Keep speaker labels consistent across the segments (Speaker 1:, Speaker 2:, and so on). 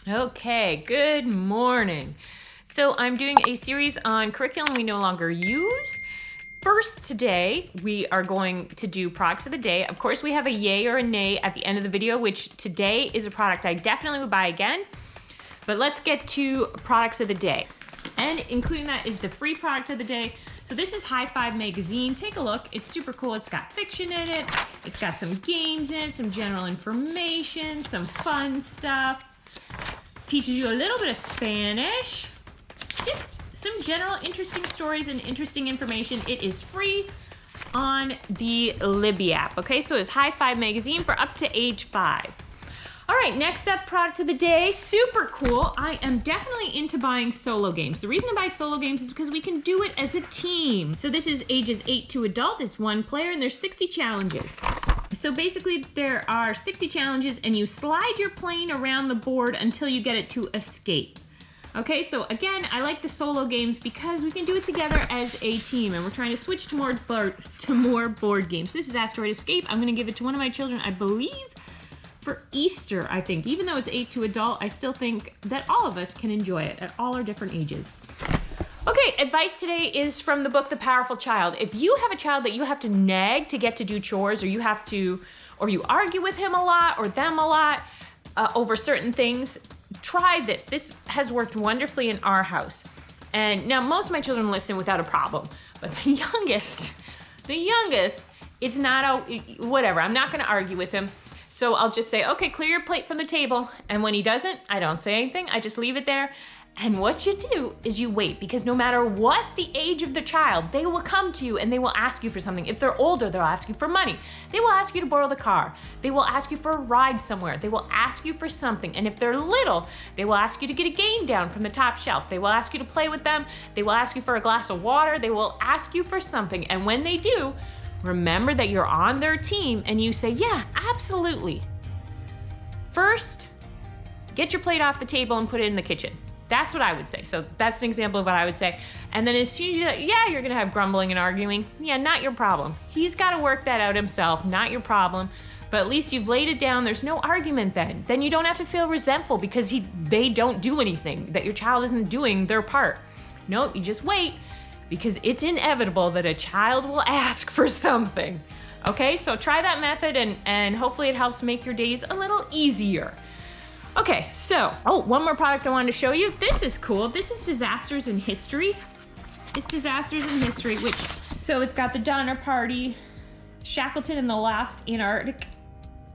Speaker 1: Okay, good morning. So I'm doing a series on curriculum we no longer use. First today, we are going to do products of the day. Of course, we have a yay or a nay at the end of the video, which today is a product I definitely would buy again. But let's get to products of the day. And including that is the free product of the day. So this is High Five magazine. Take a look. It's super cool. It's got fiction in it. It's got some games in it, some general information, some fun stuff. Teaches you a little bit of Spanish. Just some general interesting stories and interesting information. It is free on the Libby app. Okay, so it's High Five magazine for up to age 5. All right, next up, product of the day, super cool. I am definitely into buying solo games. The reason I buy solo games is because we can do it as a team. So this is ages 8 to adult. It's one player and there's 60 challenges. So basically there are 60 challenges and you slide your plane around the board until you get it to escape. Okay, so again, I like the solo games because we can do it together as a team and we're trying to switch to more board games. This is Asteroid Escape. I'm gonna give it to one of my children, I believe, for Easter, I think. Even though it's 8 to adult, I still think that all of us can enjoy it at all our different ages. Okay, advice today is from the book, The Powerful Child. If you have a child that you have to nag to get to do chores, or you argue with him a lot or them a lot over certain things, try this. This has worked wonderfully in our house. And now most of my children listen without a problem, but the youngest, it's not whatever. I'm not gonna argue with him. So I'll just say, okay, clear your plate from the table. And when he doesn't, I don't say anything. I just leave it there. And what you do is you wait, because no matter what the age of the child, they will come to you and they will ask you for something. If they're older, they'll ask you for money. They will ask you to borrow the car. They will ask you for a ride somewhere. They will ask you for something. And if they're little, they will ask you to get a game down from the top shelf. They will ask you to play with them. They will ask you for a glass of water. They will ask you for something. And when they do, remember that you're on their team and you say, yeah, absolutely. First, get your plate off the table and put it in the kitchen. That's what I would say. So that's an example of what I would say. And then as soon as you're gonna have grumbling and arguing. Yeah, not your problem. He's gotta work that out himself, not your problem. But at least you've laid it down. There's no argument then. Then you don't have to feel resentful because they don't do anything, that your child isn't doing their part. No, you just wait, because it's inevitable that a child will ask for something. Okay, so try that method and hopefully it helps make your days a little easier. Okay, so, one more product I wanted to show you. This is cool. This is Disasters in History. It's Disasters in History, so it's got the Donner Party, Shackleton and the Last Antarctic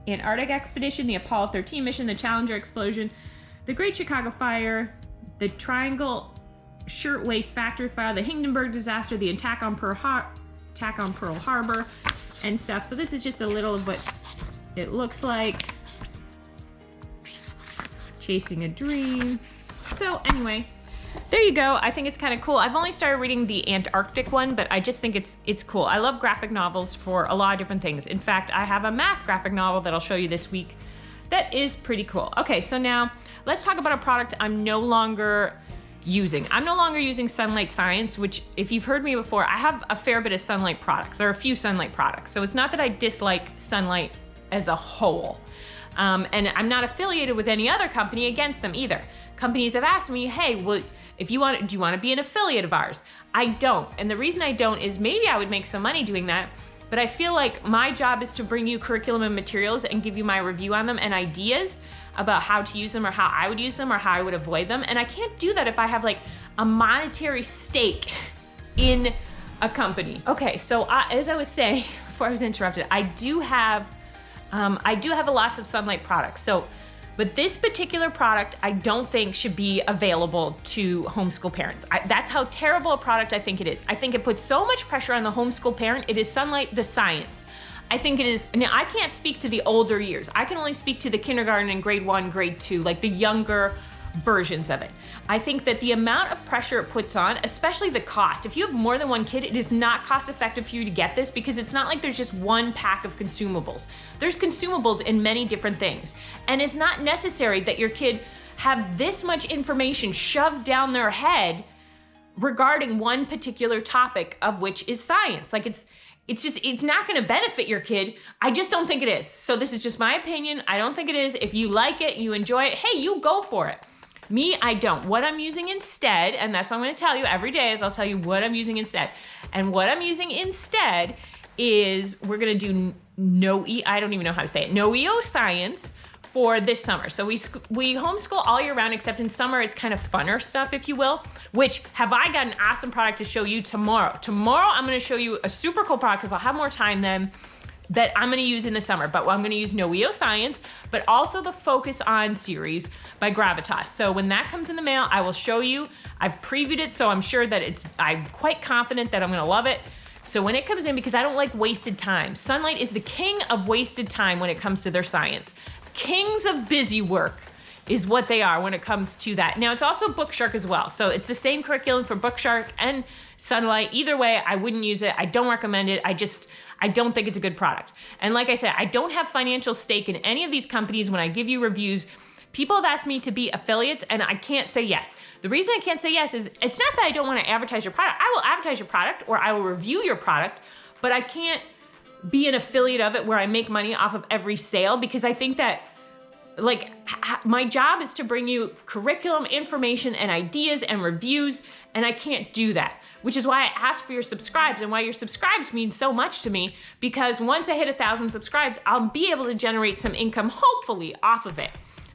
Speaker 1: Expedition, the Apollo 13 mission, the Challenger explosion, the Great Chicago Fire, the Triangle Shirtwaist Factory Fire, the Hindenburg disaster, the attack on Pearl Harbor, and stuff. So this is just a little of what it looks like. Chasing a Dream. So anyway, there you go. I think it's kind of cool. I've only started reading the Antarctic one, but I just think it's cool. I love graphic novels for a lot of different things. In fact, I have a math graphic novel that I'll show you this week that is pretty cool. Okay, so now let's talk about a product I'm no longer using. I'm no longer using Sunlight Science, which if you've heard me before, I have a fair bit of Sunlight products, or a few Sunlight products. So it's not that I dislike Sunlight as a whole. And I'm not affiliated with any other company against them either. Companies have asked me, hey, well, do you want to be an affiliate of ours? I don't. And the reason I don't is maybe I would make some money doing that, but I feel like my job is to bring you curriculum and materials and give you my review on them and ideas about how to use them or how I would use them or how I would avoid them. And I can't do that if I have like a monetary stake in a company. Okay, so as I was saying before I was interrupted, I do have lots of Sunlight products. But this particular product I don't think should be available to homeschool parents. That's how terrible a product I think it is. I think it puts so much pressure on the homeschool parent. It is Sunlight the Science. I think it is, now I can't speak to the older years. I can only speak to the kindergarten and grade 1, grade 2, like the younger versions of it. I think that the amount of pressure it puts on, especially the cost, if you have more than one kid, it is not cost effective for you to get this because it's not like there's just one pack of consumables. There's consumables in many different things. And it's not necessary that your kid have this much information shoved down their head regarding one particular topic of which is science. Like it's not going to benefit your kid. I just don't think it is. So this is just my opinion. I don't think it is. If you like it, you enjoy it, hey, you go for it. Me, I don't. What I'm using instead, and that's what I'm going to tell you every day, is I'll tell you what I'm using instead. And what I'm using instead is we're going to do I don't even know how to say it, No Science for this summer. So we homeschool all year round, except in summer it's kind of funner stuff, if you will, which have I got an awesome product to show you tomorrow. Tomorrow I'm going to show you a super cool product because I'll have more time then that I'm going to use in the summer. But I'm going to use No Science, but also the Focus On series by Gravitas. So when that comes in the mail, I will show you. I've previewed it, so I'm sure that I'm quite confident that I'm going to love it. So when it comes in, because I don't like wasted time. Sonlight is the king of wasted time when it comes to their science. Kings of busy work is what they are when it comes to that. Now, it's also Bookshark as well. So it's the same curriculum for Bookshark and Sonlight. Either way, I wouldn't use it. I don't recommend it. I don't think it's a good product. And like I said, I don't have financial stake in any of these companies when I give you reviews. People have asked me to be affiliates, and I can't say yes. The reason I can't say yes is it's not that I don't want to advertise your product. I will advertise your product or I will review your product, but I can't be an affiliate of it where I make money off of every sale, because I think that my job is to bring you curriculum information and ideas and reviews, and I can't do that, which is why I ask for your subscribes and why your subscribes mean so much to me, because once I hit 1,000 subscribes, I'll be able to generate some income, hopefully, off of it,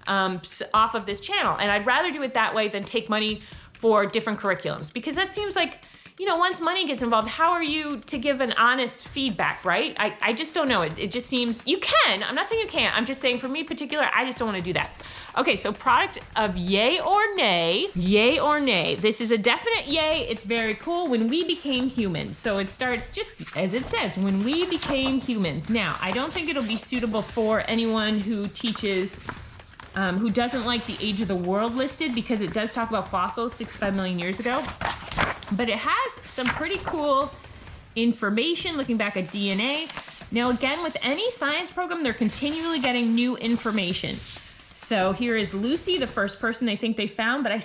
Speaker 1: off of this channel. And I'd rather do it that way than take money for different curriculums, because that seems like, once money gets involved, how are you to give an honest feedback, right? I just don't know. It just seems, you can. I'm not saying you can't. I'm just saying for me in particular, I just don't want to do that. Okay, so product of yay or nay. Yay or nay. This is a definite yay. It's very cool. When we became humans. So it starts just as it says, when we became humans. Now, I don't think it'll be suitable for anyone who teaches, who doesn't like the age of the world listed, because it does talk about fossils 65 million years ago. But it has some pretty cool information looking back at DNA. Now, again, with any science program, they're continually getting new information. So here is Lucy, the first person they think they found, but I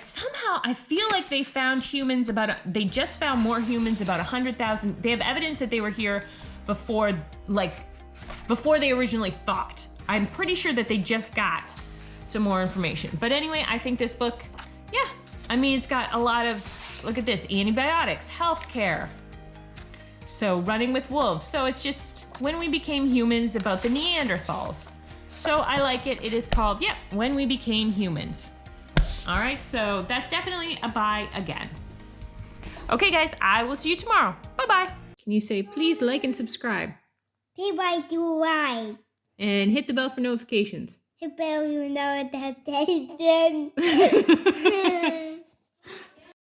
Speaker 1: feel like they found humans they just found more humans about 100,000. They have evidence that they were here before they originally thought. I'm pretty sure that they just got some more information. But anyway, I think this book, it's got a lot of, look at this, antibiotics, healthcare. So running with wolves. So it's just when we became humans, about the Neanderthals. So I like it. It is called, When We Became Humans. All right, so that's definitely a buy again. Okay, guys, I will see you tomorrow. Bye-bye. Can you say, please like and subscribe?
Speaker 2: Please like to like.
Speaker 1: And hit the bell for notifications.
Speaker 2: Hit the bell for notifications.